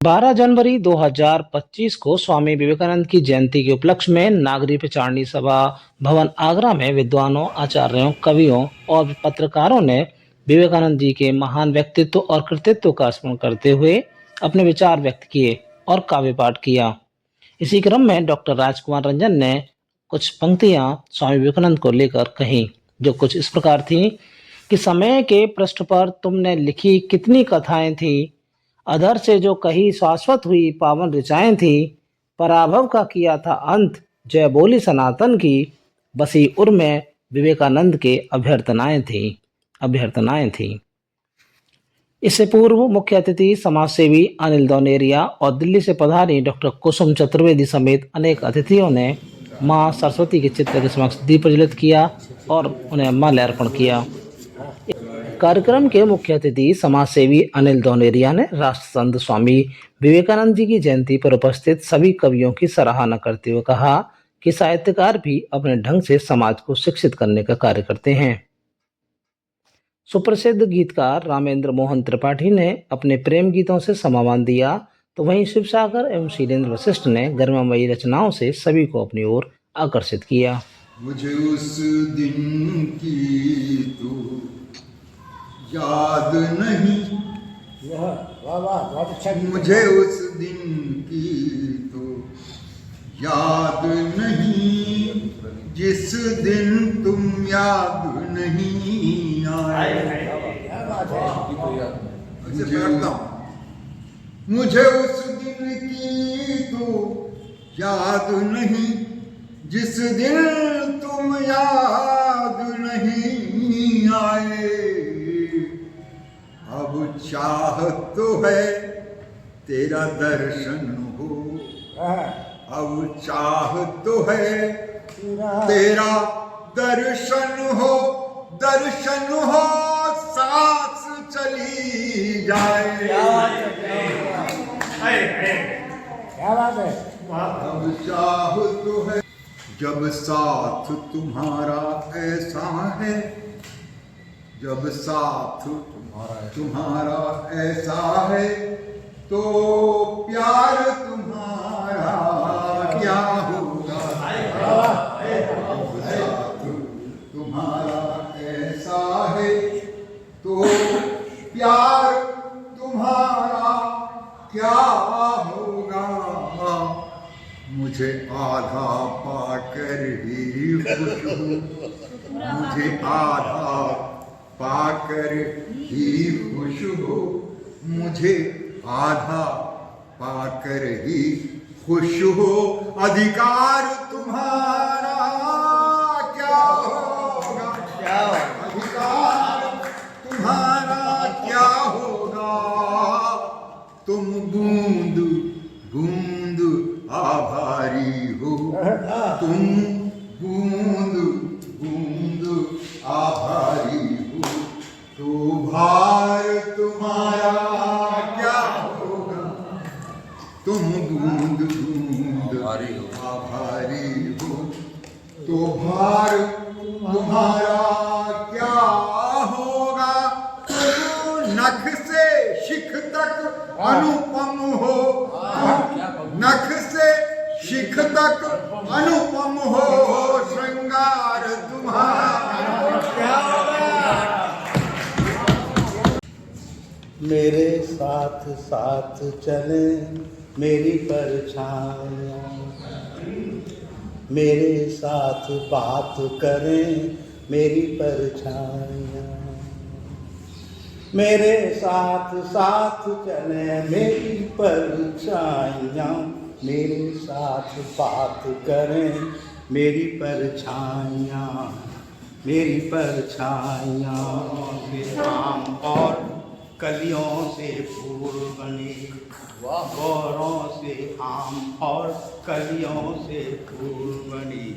12 जनवरी 2025 को स्वामी विवेकानंद की जयंती के उपलक्ष्य में नागरी प्रचारणी सभा भवन आगरा में विद्वानों, आचार्यों, कवियों और पत्रकारों ने विवेकानंद जी के महान व्यक्तित्व और कृतित्व का स्मरण करते हुए अपने विचार व्यक्त किए और काव्य पाठ किया। इसी क्रम में डॉक्टर राजकुमार रंजन ने कुछ पंक्तियां स्वामी विवेकानंद को लेकर कहीं, जो कुछ इस प्रकार थी कि समय के पृष्ठ पर तुमने लिखी कितनी कथाएं थी, अधर से जो कही शाश्वत हुई पावन ऋचाएं थी, पराभव का किया था अंत, जय बोली सनातन की, बसी उर में विवेकानंद के अभ्यर्थनाएं थी। इससे पूर्व मुख्य अतिथि समाजसेवी अनिल दौनेरिया और दिल्ली से पधारी डॉक्टर कुसुम चतुर्वेदी समेत अनेक अतिथियों ने मां सरस्वती के चित्र के समक्ष दीप प्रज्वलित किया और उन्हें माल्यार्पण किया। कार्यक्रम के मुख्य अतिथि समाजसेवी अनिल दौनेरिया ने राष्ट्रसंत स्वामी विवेकानंद जी की जयंती पर उपस्थित सभी कवियों की सराहना करते हुए कहा कि साहित्यकार भी अपने ढंग से समाज को शिक्षित करने का कार्य करते हैं। सुप्रसिद्ध गीतकार रामेंद्र मोहन त्रिपाठी ने अपने प्रेम गीतों से समावान दिया, तो वहीं शिवसागर एवं शीलेंद्र वशिष्ठ ने गरिमामयी रचनाओं से सभी को अपनी ओर आकर्षित किया। मुझे उस दिन की तो याद नहीं, मुझे उस दिन की तो याद नहीं, जिस दिन तुम याद नहीं आए। मुझे उस दिन की तो याद नहीं, जिस दिन तुम याद नहीं आए। अब चाहत तो है तेरा दर्शन हो, अब चाहत तो है तेरा दर्शन हो, दर्शन हो सांस चली जाए। क्या बात है। अब चाहत तो है, जब साथ तुम्हारा ऐसा है, जब साथ तुम्हारा ऐसा है, तो प्यार तुम्हारा क्या होगा। जब साथ तुम्हारा ऐसा है, तो प्यार तुम्हारा क्या होगा। मुझे आधा पाकर ही खुश हूँ, मुझे आधा पाकर ही खुश हो, मुझे आधा पाकर ही खुश हो। अधिकार तुम्हारा क्या होगा, अधिकार तुम्हारा क्या होगा। तुम बूंद बूंद आभारी हो, तुम बूंद बूंद आभारी हो, तो भार तुम्हारा क्या होगा। तुम बूंद बूंद आभारी हो, तो भार तुम्हारा क्या होगा। तुम नख से शिख तक अनुपम हो, नख से शिख तक अनुपम हो, श्रृंगार तुम्हारा क्या होगा। मेरे साथ साथ चले मेरी परछाइयाँ, मेरे साथ बात करें मेरी परछाइयाँ, मेरे साथ साथ चले मेरी परछाइयाँ, मेरे साथ बात करें मेरी परछाइयाँ, मेरी परछाइयाँ। आम और कलियों से फूल बने, गौरों से आम और कलियों से फूल बनी।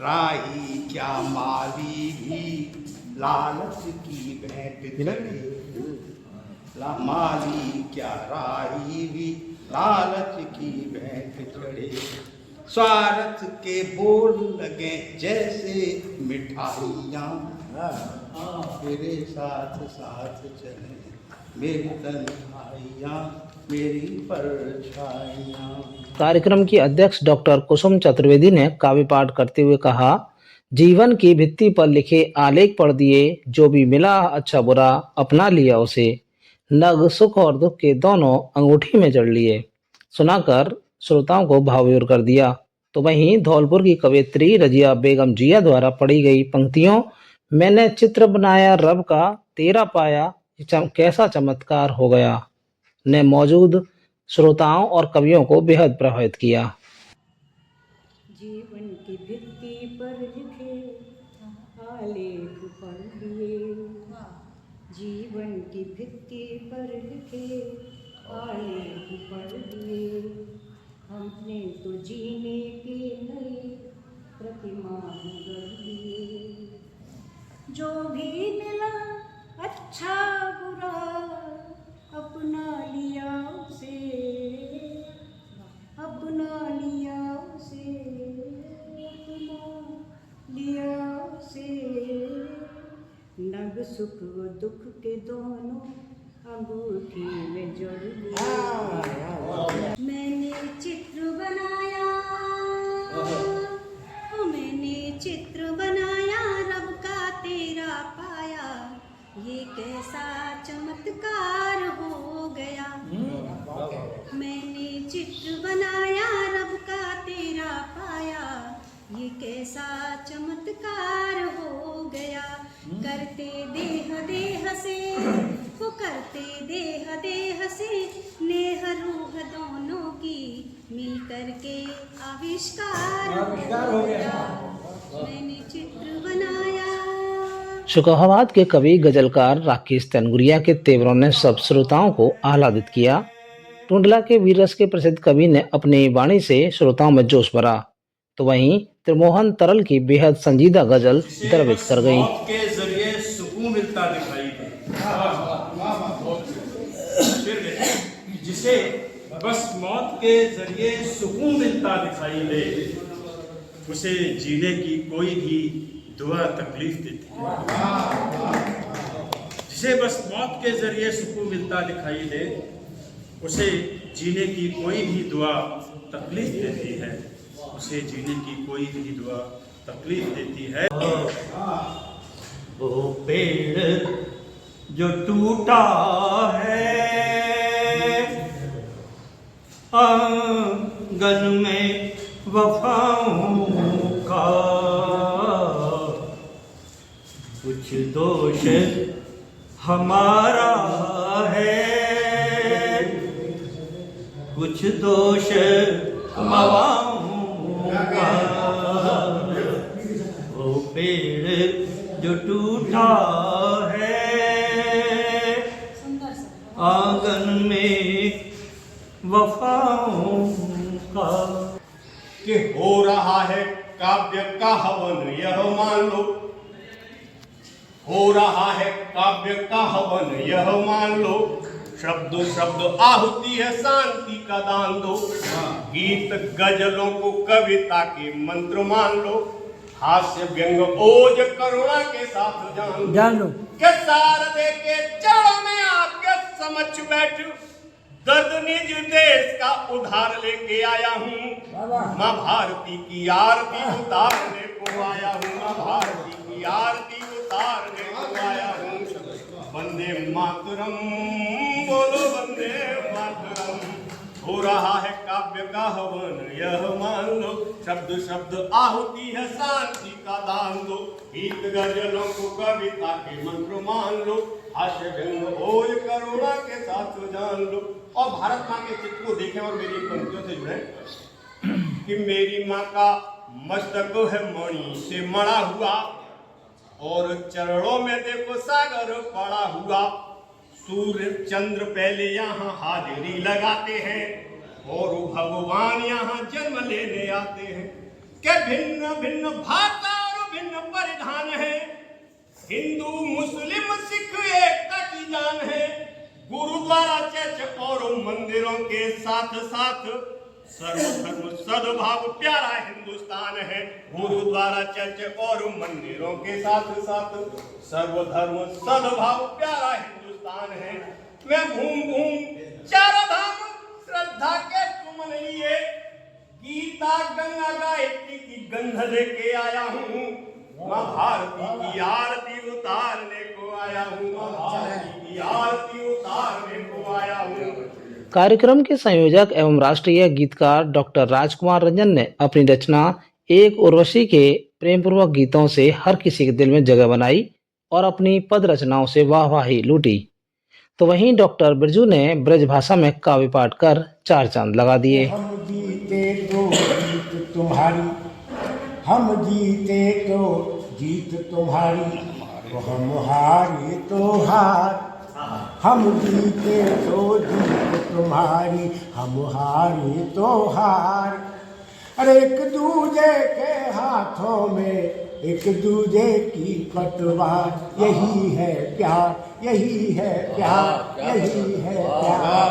राही क्या माली भी लालच की भेंट चढ़े, माली क्या राही भी लालच की भेंट चढ़े। स्वार्थ के बोल लगे जैसे मिठाइयाँ, मेरे साथ साथ चले मेरी तन्हाइयाँ, मेरी परछाइयाँ। कार्यक्रम की अध्यक्ष डॉक्टर कुसुम चतुर्वेदी ने काव्य पाठ करते हुए कहा, जीवन की भित्ति पर लिखे आलेख पढ़ दिए, जो भी मिला अच्छा बुरा अपना लिया उसे, नग सुख और दुख के दोनों अंगूठी में जड़ लिए, सुनाकर श्रोताओं को भावविभोर कर दिया। तो वहीं धौलपुर की कवयित्री रजिया बेगम जिया द्वारा पढ़ी गई पंक्तियों, मैंने चित्र बनाया रब का तेरा पाया, कैसा चमत्कार हो गया, ने मौजूद श्रोताओं और कवियों को बेहद प्रभावित किया। जीवन की भित्ति पर लिखे आलेख पढ़ लिए, जीवन की भित्ति पर लिखे आलेख पढ़ लिए, हमने तो जीने के नए प्रतिमा गढ़ लिए, जो भी मिला अच्छा बुरा अपना लिया उसे, अपना लिया उसे, अपना लिया उसे, नग सुख व दुख के दोनों अंगूठी में जड़ लिए। मैंने चित्र बनाया, मैंने चित्र बनाया रब का तेरा पाया, ये कैसा चमत्कार हो गया। मैंने चित्र बनाया रब का तेरा पाया, ये कैसा चमत्कार हो गया। करते देह देह से, वो करते देह देह से, नेह रूह दोनों की मिल करके आविष्कार हो गया। मैंने चित्र बनाया। शुकोहाबाद के कवि गजलकार राकेश तनगुरिया के तेवरों ने सब श्रोताओं को आह्लादित किया। टुंडला के वीररस के प्रसिद्ध कवि ने अपनी वाणी से श्रोताओं में जोश भरा, तो वहीं त्रिमोहन तरल की बेहद संजीदा गजल द्रवित कर गई। मौत के जरिए सुकून मिलता दिखाई दे, जिसे बस मौत के जरिए सुकून मिलता दिखाई दे, उसे जीने की कोई भी दुआ तकलीफ देती है। जिसे बस मौत के जरिए सुकून मिलता दिखाई दे, उसे जीने की कोई भी दुआ तकलीफ देती है, उसे जीने की कोई भी दुआ तकलीफ देती है। वो पेड़ जो टूटा है आंगन में वफाओं का, कुछ दोष हमारा है, कुछ दोष मवाओं का। वो पेड़ जो टूटा है आंगन में वफाओं का। कि हो रहा है काव्य का हवन यह मान लो, हो रहा है काव्य का हवन यह मान लो, शब्द शब्द आहुति है शांति का दान दो, गीत गजलों को कविता के मंत्र मान लो, हास्य व्यंग ओज करुणा के साथ जान लो, के शारदे के चरणों में आपके समक्ष बैठ दर्द निज देश का उधार लेके आया हूँ, माँ भारती की आरती उतारने को आया हूँ, माँ भारती की आरती उतारने को आया हूँ। वंदे मातरम बोलो वंदे मातरम। हो रहा है काव्य का हवन यह मान लो, शब्द शब्द आहुति है शांति का दान दो, गीत गजलों को कविता के मंत्र मान लो, हास्य व्यंग ओज करुणा के साथ जान लो। और भारत माँ के चित्र को देखें और मेरी पंक्तियों से जुड़े कि मेरी माँ का मस्तक है मणि से मड़ा हुआ, और चरणों में देखो सागर पड़ा हुआ, सूर्य चंद्र पहले यहाँ हाजिरी लगाते हैं, और भगवान यहाँ जन्म लेने आते हैं। क्या भिन्न भिन्न भाषा और भिन्न परिधान है, हिंदू मुस्लिम सिख एकता की जान है, गुरुद्वारा चर्च और मंदिरों के साथ साथ सर्वधर्म सद्भाव प्यारा हिंदुस्तान है, गुरुद्वारा चर्च और मंदिरों के साथ साथ सर्वधर्म सद्भाव प्यारा हिंदुस्तान है। मैं घूम घूम चारों धाम श्रद्धा के सुमन लिए गीता गंगा गायत्री की गंध लेके आया हूँ, माँ भारती की आरती उतारने को आया हूँ, माँ भारती की आरती उतारने को आया हूँ। कार्यक्रम के संयोजक एवं राष्ट्रीय गीतकार डॉक्टर राजकुमार रंजन ने अपनी रचना एक उर्वशी के प्रेम पूर्वक गीतों से हर किसी के दिल में जगह बनाई और अपनी पद रचनाओं से वाहवाही लूटी। तो वहीं डॉक्टर बिरजू ने ब्रज भाषा में काव्य पाठ कर चार चांद लगा दिए। हम जीते तो जीत तुम्हारी, हम जीते तो जीत तुम्हारी, तो हम हारे तो हार, हम जीते तो जीत तुम्हारी, हम हारे तो हार। अरे एक दूजे के हाथों में एक दूजे की पतवार, यही है प्यार, यही है प्यार, यही है प्यार।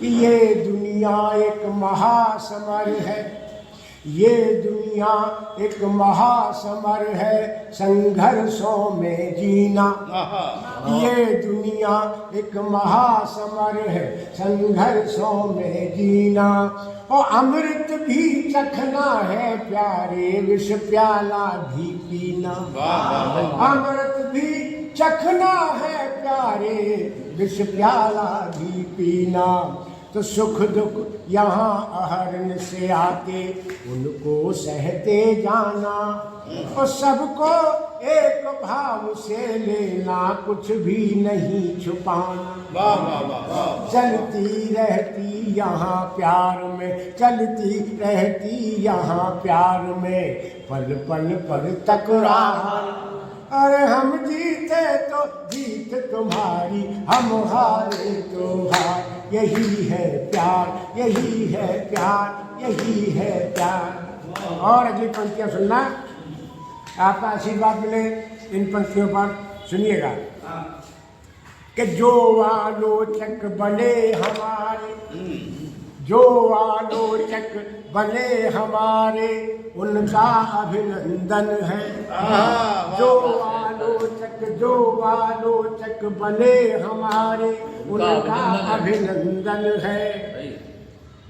ये दुनिया एक महासमर है, ये दुनिया एक महासमर है, संघर्षों में जीना। ये दुनिया एक महासमर है, संघर्षों में जीना। और अमृत भी चखना है प्यारे, विष प्याला भी पीना। अमृत भी चखना है प्यारे, विष प्याला भी पीना। तो सुख दुख यहाँ अहरन से आके उनको सहते जाना, और सबको एक भाव से लेना, कुछ भी नहीं छुपाना। चलती रहती यहाँ प्यार में, चलती रहती यहाँ प्यार में, पल पल पर तकरार। अरे हम जीते तो जीत तुम्हारी, हम हारे तो हार, यही है प्यार, यही है प्यार, यही है प्यार। और अगली पंक्तियां सुनना, आपका आशीर्वाद मिले इन पंक्तियों पर। सुनिएगा कि जो आलोचक बने हमारे, जो आलोचक बने हमारे, उनका अभिनंदन है। जो आलोचक बने हमारे, उनका अभिनंदन है।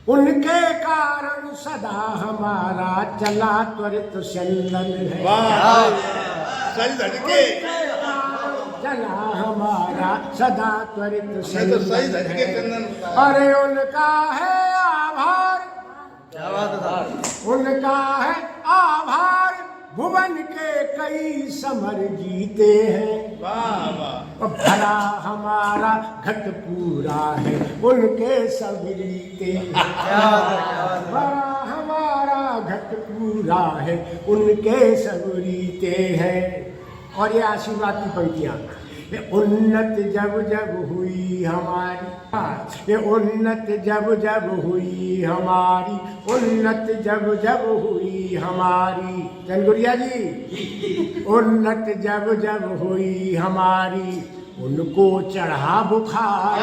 उनके कारण सदा हमारा चला त्वरित स्यंदन है। चला हमारा सदा त्वरित स्यंदन है। अरे उनका है आभार, उनका है आभार, भुवन के कई समर जीते हैं। भला हमारा घट पूरा है, उनके सब रीते। भला हमारा घट पूरा है, उनके सब रीते हैं। और ये आशीर्वाद की पंक्तियां, ये उन्नत जब जब हुई हमारी, ये उन्नत जब जब हुई हमारी, उन्नत जब जब हुई हमारी। चंदुरिया जी, उन्नत जब जब हुई हमारी, उनको चढ़ा बुखार।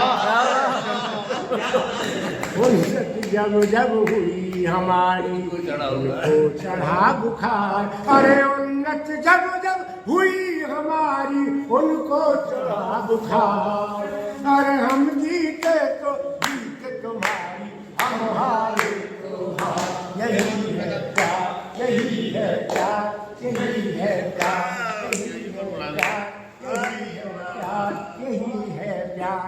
उन्नत जब जब हुई हमारी, उनको चढ़ा बुखार। अरे उन्नत जब जब हुई हमारी, उनको चढ़ा बुखार। अरे हम जीते तो जीत तुम्हारी, हम हारे तो हार, यही है प्यार, यही है प्यार, यही है प्यार, यही है प्यार, यही है प्यार, यही है प्यार।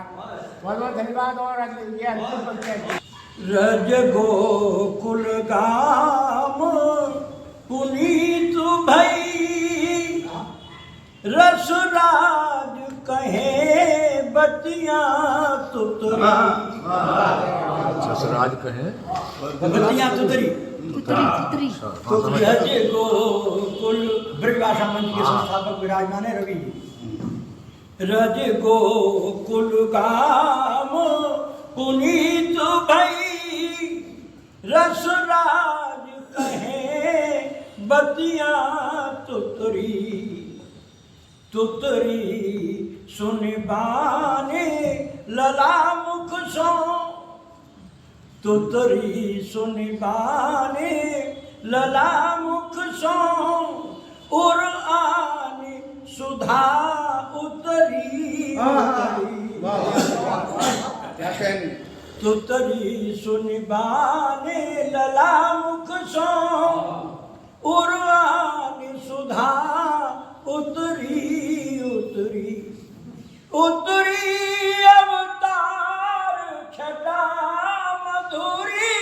बहुत बहुत धन्यवाद। और ये अंतिम पंक्ति, रज गोकुल गाम पुनीत भई, रसराज कहे बतिया तुतरी। रसराज कहे बतिया तुतरी। तो रज गोकुल ब्रज भाषा मंच के संस्थापक विराजमान है रवि जी। रज गोकुल गाम पुनीत भई, रसराज कहे बतिया तुतरी। तुतरी सुनिबाने लला मुख सो, तुतरी सुनिबाने लला मुख सो, उर आने सुधा उतरी। तुतरी सुनिबाने लला मुख सो उर्वानी सुधा उतरी उतरी उतरी अवतार छटा मधुरी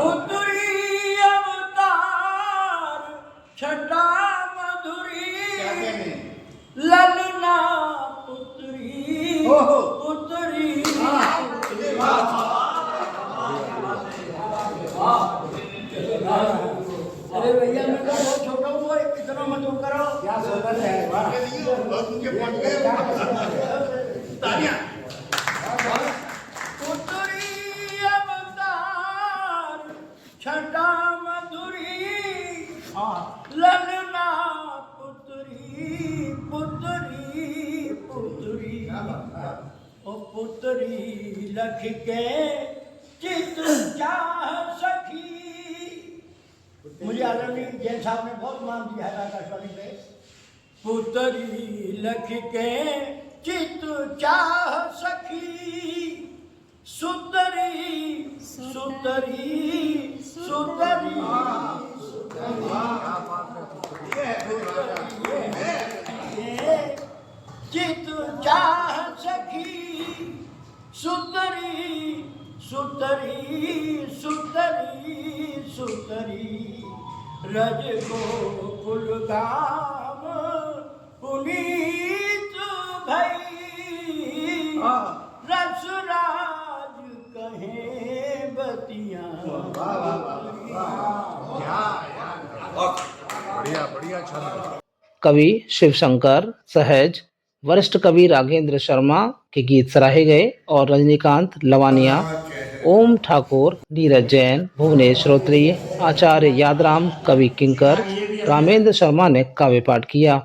उतरी अवतार छटा मधुरी ललना पुत्री पुत्री अरे भैया मैं तो बहुत छोटा हूँ इतना मत करो। क्या सुंदर है पुत्री अवतार छटा मधुरी ललना पुत्री पुत्री पुत्री ओ पुत्री लख के चित चाह सखी। मुझे आदरणीय जैन साहब ने बहुत मान दिया है आकाशवाणी पे। पुत्री लख के चित चाह सखी सुतरी सुतरी सुतरी चित चाह सखी सुतरी सुतरी सुतरी सुतरी रज गोकुल गाम पुनीत भई रसराज कहे बतिया। कवि शिवशंकर सहज, वरिष्ठ कवि राघेंद्र शर्मा के गीत सराहे गए और रजनीकांत लवानिया, ओम ठाकुर, नीरज जैन, भुवनेश श्रोत्री, आचार्य यादराम, कवि किंकर, रामेंद्र शर्मा ने काव्य पाठ किया।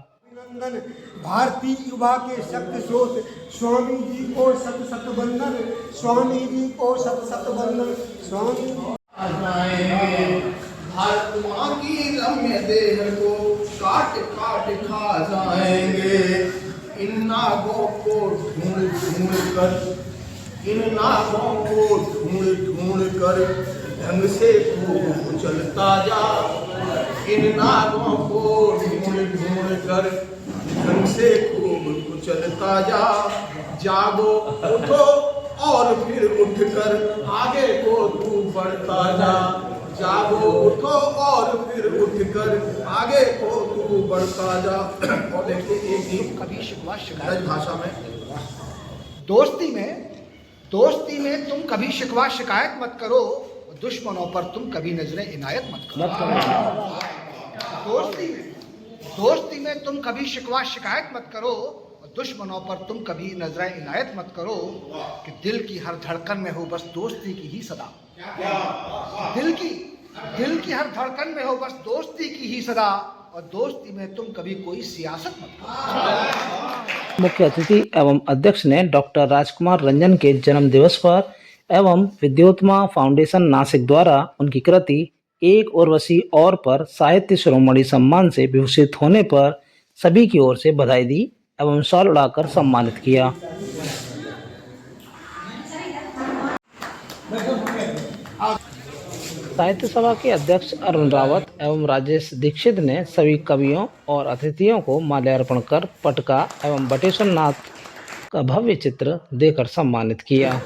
भारतीय युवा के शक्ति स्रोत स्वामी जी को सत सत वंदन, स्वामी जी को सत सत वंदन, स्वामी भारत माँ की रम्य देह को काट काट खा जाएंगे। इन नागों को ढूंढ ढूंढ कर, इन नागों को ढूंढ ढूंढ कर ढंग से खूब चलता जा। इन नागों को ढूंढ ढूंढ कर ढंग से खूब चलता जा। जागो उठो और फिर उठकर आगे को तू बढ़ता जा। जागो उठो और फिर उठकर आगे को तू बढ़ता जा। और देखिए एक गीत कभी शिकवा ब्रज शिकायत भाषा में, दोस्ती में तुम कभी शिकवा शिकायत मत करो, दुश्मनों पर तुम कभी नजरें इनायत मत करो। दोस्ती में तुम कभी शिकवा शिकायत मत करो, दुश्मनों पर तुम कभी नजरें इनायत मत करो। कि दिल की हर धड़कन में हो बस दोस्ती की ही सदा, दिल की हर धड़कन में हो बस दोस्ती की ही सदा, और दोस्ती में तुम कभी कोई सियासत मत करो। मुख्य अतिथि एवं अध्यक्ष ने डॉक्टर राजकुमार रंजन के जन्म दिवस पर एवं विद्योत्मा फाउंडेशन नासिक द्वारा उनकी कृति एक उर्वशी और पर साहित्य शिरोमणि सम्मान से विभूषित होने पर सभी की ओर से बधाई दी एवं शॉल उड़ाकर सम्मानित किया। साहित्य सभा के अध्यक्ष अरुण रावत एवं राजेश दीक्षित ने सभी कवियों और अतिथियों को माल्यार्पण कर पटका एवं बटेश्वर नाथ का भव्य चित्र देकर सम्मानित किया।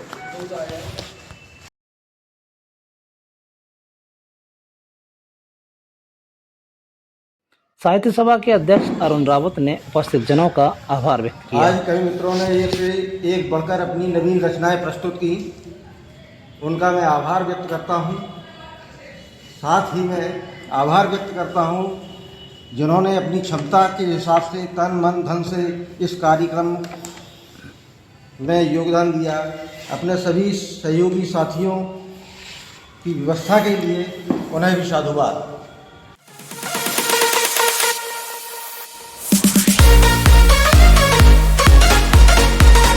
साहित्य सभा के अध्यक्ष अरुण रावत ने उपस्थित जनों का आभार व्यक्त किया। आज कई मित्रों ने एक बढ़कर अपनी नवीन रचनाएं प्रस्तुत की, उनका मैं आभार व्यक्त करता हूं। साथ ही मैं आभार व्यक्त करता हूं जिन्होंने अपनी क्षमता के हिसाब से तन मन धन से इस कार्यक्रम में योगदान दिया। अपने सभी सहयोगी साथियों की व्यवस्था के लिए उन्हें भी साधुवाद।